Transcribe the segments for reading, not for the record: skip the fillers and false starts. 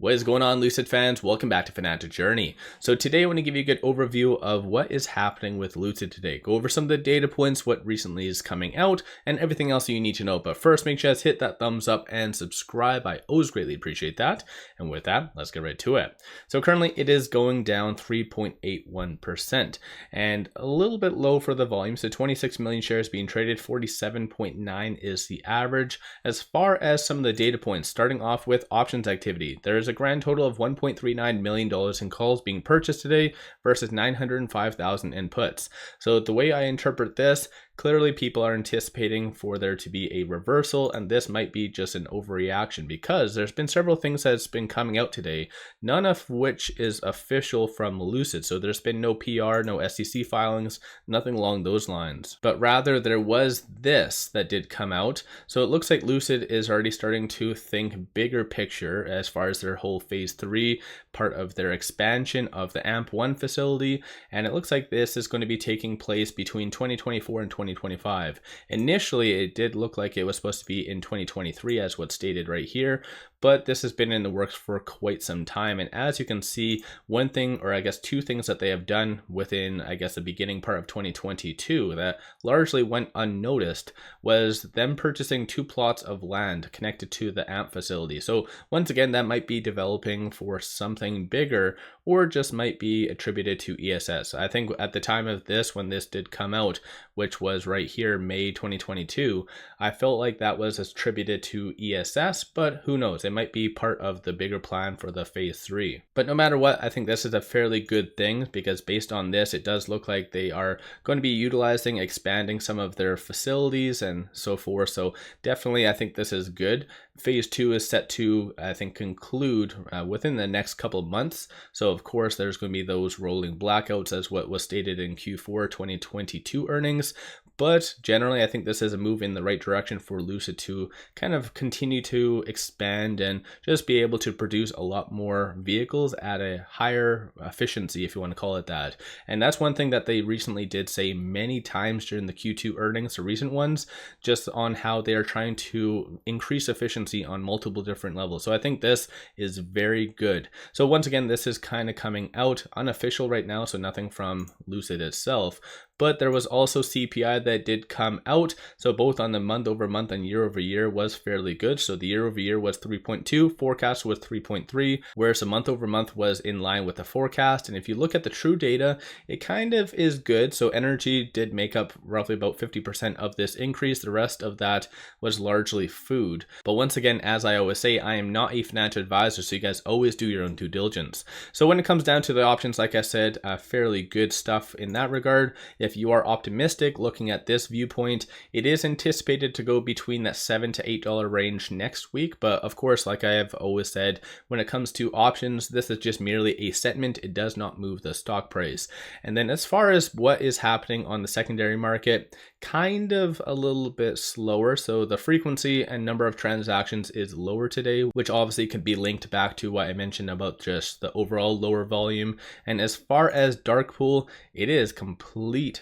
What is going on, Lucid fans? Welcome back to Financial Journey. So today I want to give you a good overview of what is happening with Lucid today. Go over some of the data points, what recently is coming out, and everything else you need to know. But first, make sure to hit that thumbs up and subscribe. I always greatly appreciate that. And with that, let's get right to it. So currently it is going down 3.81% and a little bit low for the volume. So 26 million shares being traded, 47.9 is the average. As far as some of the data points, starting off with options activity, there is a grand total of $1.39 million in calls being purchased today versus 905,000 inputs. So the way I interpret this, clearly people are anticipating for there to be a reversal, and this might be just an overreaction because there's been several things that's been coming out today, none of which is official from Lucid. So there's been no PR, no SEC filings, nothing along those lines, but rather there was this that did come out. So it looks like Lucid is already starting to think bigger picture as far as their whole phase 3 part of their expansion of the AMP1 facility, and it looks like this is going to be taking place between 2024 and 2025. Initially, it did look like it was supposed to be in 2023 as what's stated right here, but this has been in the works for quite some time. And as you can see, one thing, or I guess two things that they have done within, I guess, the beginning part of 2022 that largely went unnoticed was them purchasing 2 plots of land connected to the AMP facility. So once again, that might be developing for something bigger, or just might be attributed to ESS. I think at the time of this, when this did come out, which was right here, May 2022, I felt like that was attributed to ESS, but who knows? It might be part of the bigger plan for the phase 3. But no matter what, I think this is a fairly good thing because based on this, it does look like they are going to be utilizing, expanding some of their facilities and so forth. So definitely, I think this is good. Phase 2 is set to, I think, conclude within the next couple of months. So of course, there's going to be those rolling blackouts as what was stated in Q4 2022 earnings. But generally, I think this is a move in the right direction for Lucid to kind of continue to expand and just be able to produce a lot more vehicles at a higher efficiency, if you want to call it that. And that's one thing that they recently did say many times during the Q2 earnings, the recent ones, just on how they are trying to increase efficiency on multiple different levels. So I think this is very good. So once again, this is kind of coming out unofficial right now, so nothing from Lucid itself. But there was also CPI that did come out. So both on the month over month and year over year was fairly good. So the year over year was 3.2, forecast was 3.3, whereas the month over month was in line with the forecast. And if you look at the true data, it kind of is good. So energy did make up roughly about 50% of this increase. The rest of that was largely food. But once again, as I always say, I am not a financial advisor, so you guys always do your own due diligence. So when it comes down to the options, like I said, fairly good stuff in that regard. If you are optimistic looking at this viewpoint, it is anticipated to go between that $7 to $8 range next week. But of course, like I have always said, when it comes to options, this is just merely a sentiment. It does not move the stock price. And then as far as what is happening on the secondary market, kind of a little bit slower. So the frequency and number of transactions is lower today, which obviously could be linked back to what I mentioned about just the overall lower volume. And as far as dark pool, it is complete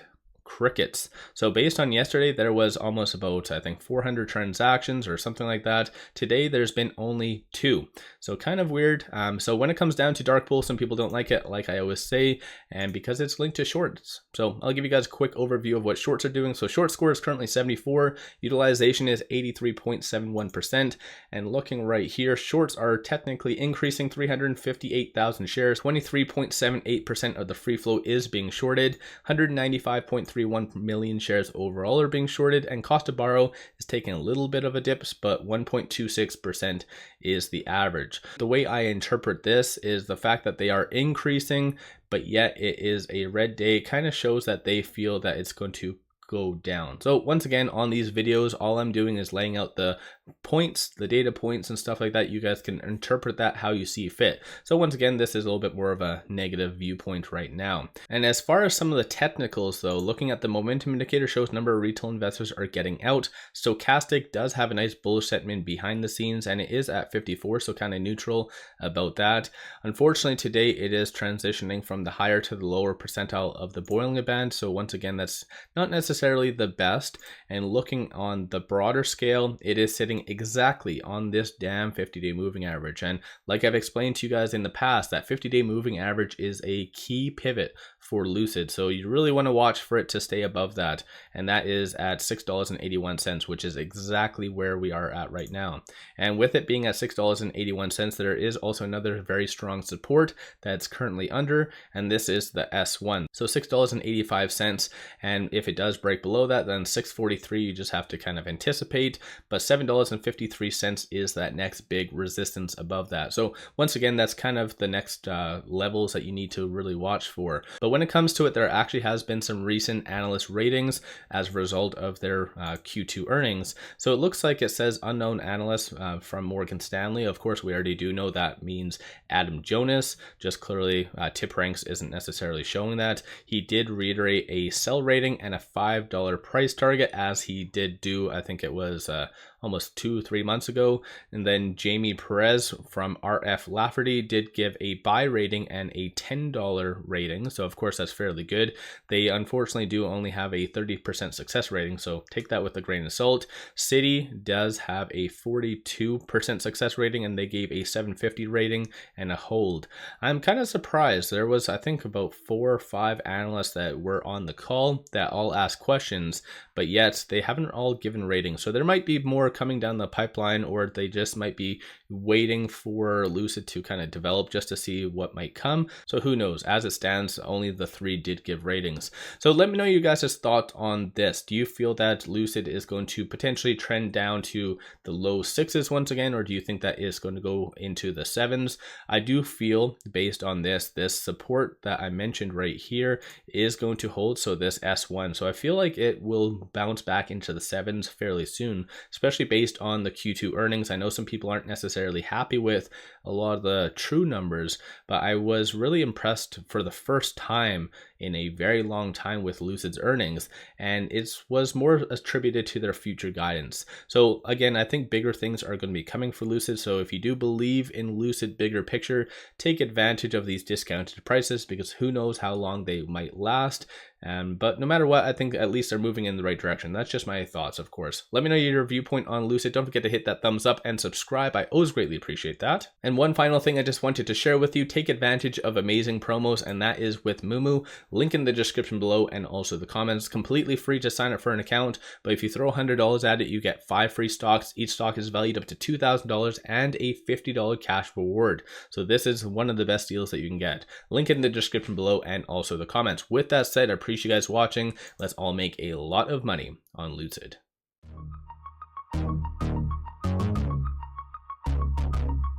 crickets. So based on yesterday, there was almost about, I think, 400 transactions or something like that. Today, there's been only 2. So kind of weird. So when it comes down to dark pool, some people don't like it, like I always say, and because it's linked to shorts. So I'll give you guys a quick overview of what shorts are doing. So short score is currently 74. Utilization is 83.71%. And looking right here, shorts are technically increasing 358,000 shares. 23.78% of the free float is being shorted. 195.31 million shares overall are being shorted, and cost to borrow is taking a little bit of a dip, but 1.26% is the average. The way I interpret this is the fact that they are increasing, but yet it is a red day, kind of shows that they feel that it's going to go down. So once again, on these videos, all I'm doing is laying out the points, the data points and stuff like that. You guys can interpret that how you see fit. So once again, this is a little bit more of a negative viewpoint right now. And as far as some of the technicals though, looking at the momentum indicator shows number of retail investors are getting out. Stochastic does have a nice bullish sentiment behind the scenes, and it is at 54, so kind of neutral about that. Unfortunately, today it is transitioning from the higher to the lower percentile of the Bollinger Band. So once again, that's not necessarily necessarily the best, and looking on the broader scale, it is sitting exactly on this damn 50-day moving average. And like I've explained to you guys in the past, that 50-day moving average is a key pivot for Lucid, so you really want to watch for it to stay above that, and that is at $6.81, which is exactly where we are at right now. And with it being at $6.81, there is also another very strong support that's currently under, and this is the S1, so $6.85, and if it does break below that, then $6.43 you just have to kind of anticipate, but $7.53 is that next big resistance above that. So once again, that's kind of the next levels that you need to really watch for. But when it comes to it, there actually has been some recent analyst ratings as a result of their Q2 earnings. So it looks like it says unknown analyst from Morgan Stanley. Of course, we already do know that means Adam Jonas, just clearly TipRanks isn't necessarily showing that. He did reiterate a sell rating and a $5 price target, as he did do, I think it was almost 2-3 months ago. And then Jamie Perez from RF Lafferty did give a buy rating and a $10 rating. So of course that's fairly good. They unfortunately do only have a 30% success rating, so take that with a grain of salt. Citi does have a 42% success rating, and they gave a 750 rating and a hold. I'm kind of surprised. There was, I think, about 4 or 5 analysts that were on the call that all asked questions, but yet they haven't all given ratings. So there might be more coming down the pipeline, or they just might be waiting for Lucid to kind of develop just to see what might come. So who knows? As it stands, only the 3 did give ratings. So let me know you guys' thoughts on this. Do you feel that Lucid is going to potentially trend down to the low 6s once again, or do you think that is going to go into the 7s? I do feel, based on this support that I mentioned right here is going to hold, so this S1. So I feel like it will bounce back into the 7s fairly soon, especially based on the Q2 earnings. I know some people aren't necessarily happy with a lot of the true numbers, but I was really impressed for the first time in a very long time with Lucid's earnings, and it was more attributed to their future guidance. So again, I think bigger things are going to be coming for Lucid, so if you do believe in Lucid bigger picture, take advantage of these discounted prices, because who knows how long they might last. But no matter what, I think at least they're moving in the right direction. That's just my thoughts, of course. Let me know your viewpoint on Lucid. Don't forget to hit that thumbs up and subscribe. I always greatly appreciate that. And one final thing I just wanted to share with you, take advantage of amazing promos, and that is with Moomoo. Link in the description below and also the comments. Completely free to sign up for an account, but if you throw $100 at it, you get 5 free stocks. Each stock is valued up to $2,000 and a $50 cash reward. So this is one of the best deals that you can get. Link in the description below and also the comments. With that said, I appreciate you guys watching. Let's all make a lot of money on Lucid.